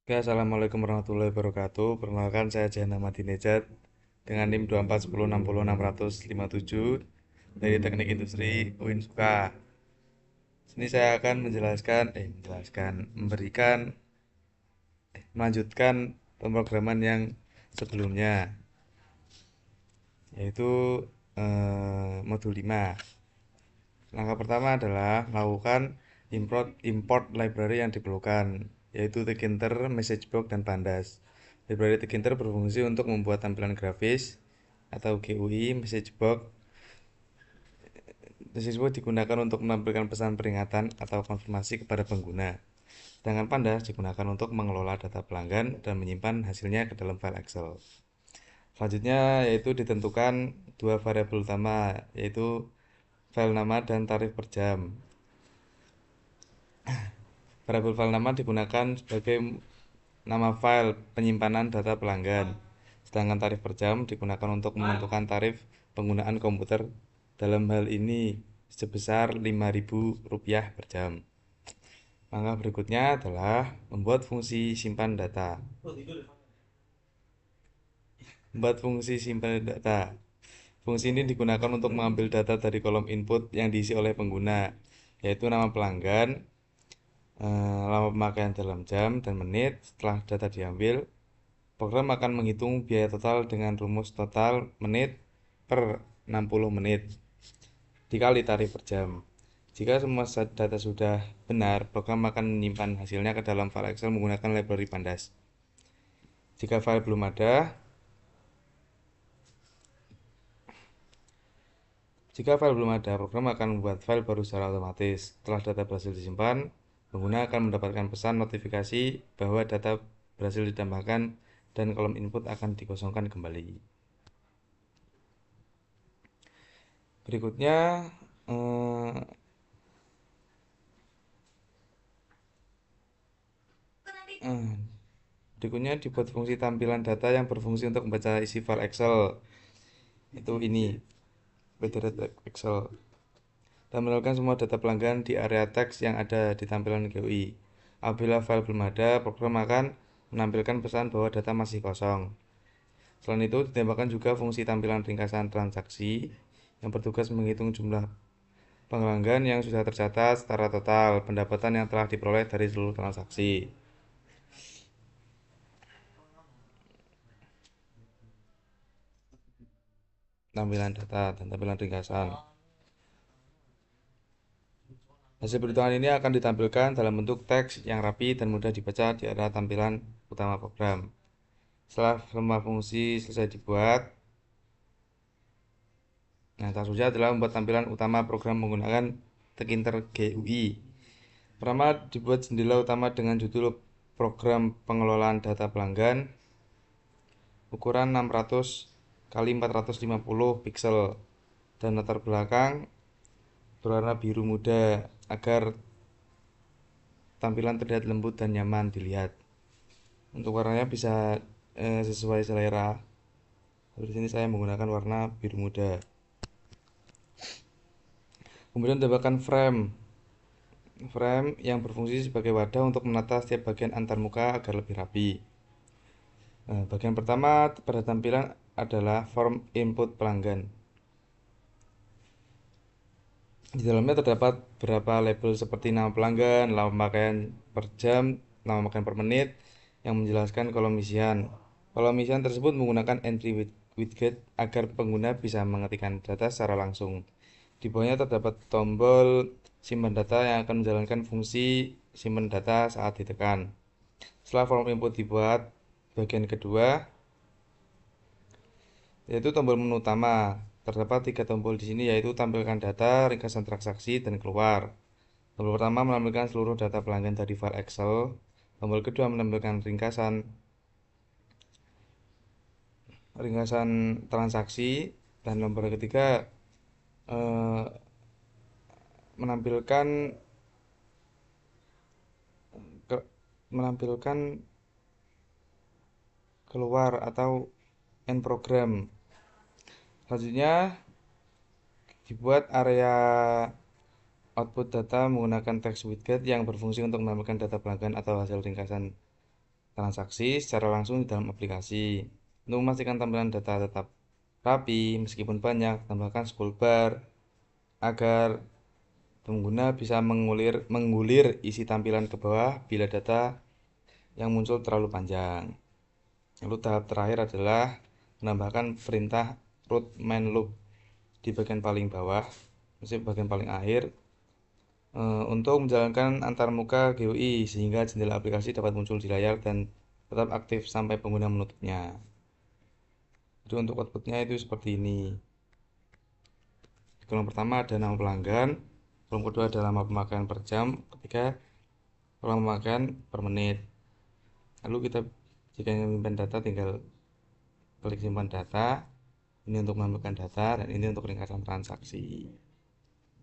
Oke, Assalamualaikum warahmatullahi wabarakatuh. Perkenalkan saya Jana Madinejad dengan NIM 241060657 dari Teknik Industri UIN Suka. Sini saya akan melanjutkan pemrograman yang sebelumnya, yaitu modul 5. Langkah pertama adalah melakukan import library yang diperlukan, yaitu Tkinter, Messagebox, dan Pandas. Library Tkinter berfungsi untuk membuat tampilan grafis atau GUI. Messagebox digunakan untuk menampilkan pesan peringatan atau konfirmasi kepada pengguna. Sedangkan Pandas digunakan untuk mengelola data pelanggan dan menyimpan hasilnya ke dalam file Excel. Selanjutnya yaitu ditentukan dua variabel utama, yaitu file nama dan tarif per jam. Variabel file nama digunakan sebagai nama file penyimpanan data pelanggan, sedangkan tarif per jam digunakan untuk menentukan tarif penggunaan komputer, dalam hal ini sebesar Rp5.000 per jam. Langkah berikutnya adalah membuat fungsi simpan data. Fungsi ini digunakan untuk mengambil data dari kolom input yang diisi oleh pengguna, yaitu nama pelanggan, lama pemakaian dalam jam dan menit. Setelah data diambil, program akan menghitung biaya total dengan rumus total menit per 60 menit dikali tarif per jam. Jika semua data sudah benar, program akan menyimpan hasilnya ke dalam file Excel menggunakan library Pandas. Jika file belum ada, program akan membuat file baru secara otomatis. Setelah data berhasil disimpan, pengguna akan mendapatkan pesan notifikasi bahwa data berhasil ditambahkan dan kolom input akan dikosongkan kembali. Berikutnya, dibuat fungsi tampilan data yang berfungsi untuk membaca isi file Excel. Itu ini, Excel. Dan menurunkan semua data pelanggan di area teks yang ada di tampilan GUI. Apabila file belum ada, program akan menampilkan pesan bahwa data masih kosong. Selain itu, ditambahkan juga fungsi tampilan ringkasan transaksi yang bertugas menghitung jumlah pelanggan yang sudah tercatat secara total pendapatan yang telah diperoleh dari seluruh transaksi. Tampilan data dan tampilan ringkasan. Hasil perhitungan ini akan ditampilkan dalam bentuk teks yang rapi dan mudah dibaca di area tampilan utama program. Setelah semua fungsi selesai dibuat, tahap selanjutnya adalah membuat tampilan utama program menggunakan Tkinter GUI. Pertama, dibuat jendela utama dengan judul program pengelolaan data pelanggan, ukuran 600 kali 450 pixel, dan latar belakang berwarna biru muda agar tampilan terlihat lembut dan nyaman dilihat. Untuk warnanya bisa sesuai selera. Di sini saya menggunakan warna biru muda. Kemudian tambahkan frame yang berfungsi sebagai wadah untuk menata setiap bagian antarmuka agar lebih rapi. Bagian pertama pada tampilan adalah form input pelanggan. Di dalamnya terdapat beberapa label seperti nama pelanggan, lama pemakaian per jam, lama pemakaian per menit, yang menjelaskan kolom isian. Kolom isian tersebut menggunakan entry widget agar pengguna bisa mengetikkan data secara langsung. Di bawahnya terdapat tombol simpan data yang akan menjalankan fungsi simpan data saat ditekan. Setelah form input dibuat, bagian kedua yaitu tombol menu utama. Terdapat 3 tombol di sini, yaitu tampilkan data, ringkasan transaksi, dan keluar. Tombol pertama menampilkan seluruh data pelanggan dari file Excel. Tombol kedua menampilkan ringkasan transaksi, dan tombol ketiga eh, menampilkan menampilkan keluar atau end program. Selanjutnya dibuat area output data menggunakan text widget yang berfungsi untuk menampilkan data pelanggan atau hasil ringkasan transaksi secara langsung di dalam aplikasi. Untuk memastikan tampilan data tetap rapi meskipun banyak, tambahkan scroll bar agar pengguna bisa menggulir isi tampilan ke bawah bila data yang muncul terlalu panjang. Lalu tahap terakhir adalah menambahkan perintah root main loop di bagian paling bawah, maksudnya bagian paling akhir, untuk menjalankan antarmuka GUI sehingga jendela aplikasi dapat muncul di layar dan tetap aktif sampai pengguna menutupnya. Jadi untuk outputnya itu seperti ini. Di kolom pertama ada nama pelanggan, kolom kedua ada lama pemakaian per jam, ketiga kolom pemakaian per menit. Lalu kita jika ingin menyimpan data tinggal klik simpan data. Ini untuk menambahkan data dan ini untuk ringkasan transaksi.